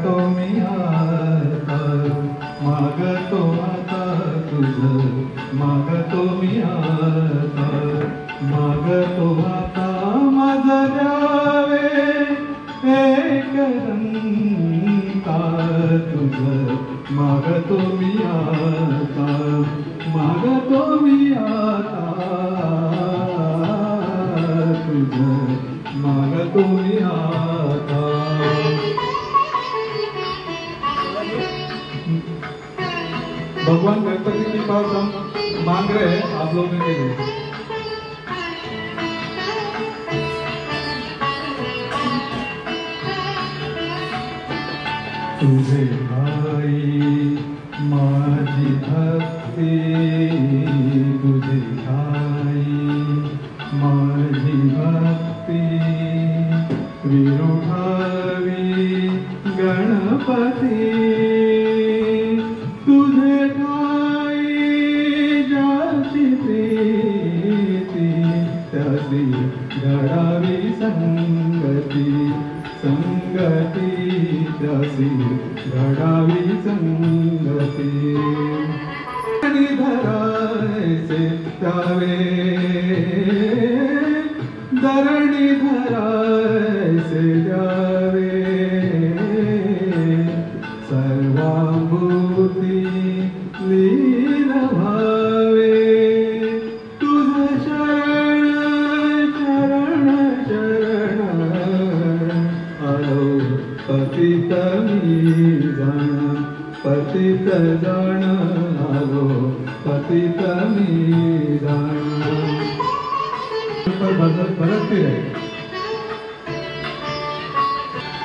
मागतो मी आता, मागतो आता तुझं, मागतो मी आता, मागतो आता माझं द्यावे एक रंका तुझं, मागतो मी आता, मागतो मी आता तुझं, मागतो मी आता. भगवान गणपति के पास हम मांग रहे हैं आप लोगों के लिए. तुझे भाई माझी भक्ति, तुझे भाई माझी भक्ति, विरुठावी गणपती, तुझे ठाई जाची प्रीती, त्याची घडावी संगती, संगती त्याची घडावी संगती. धरणी धरायचे त्यावे, धरणी धरायचे द्यावे, सर्वाभूती लीन भावे, तुझ शरण शरण शरण आलो पतित मी जाण, पतित जाण आलो पतित मी जाण. भरती आहे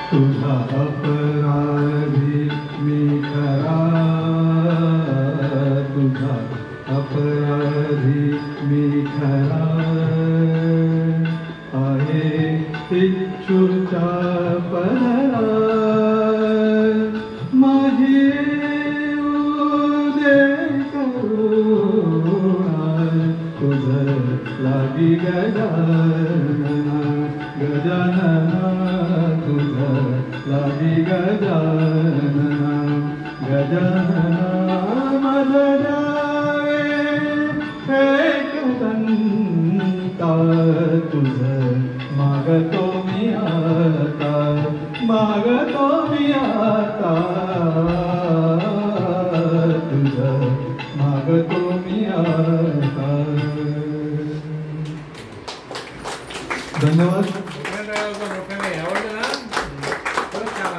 तुझा अपराधी मी खरा, तुझा अपराधी मी खरा आहे इच्छुचा परा, माझी उदे करुणा, तुझ लागी गजानना, गजानना तुझ लागी गजानना, गजानना मज द्यावे एक दंता तुझ, मागतो मी आता, मागतो मी आता तुझ, मागतो मी आता. धन्यवाद. आवडलं ना, परत छान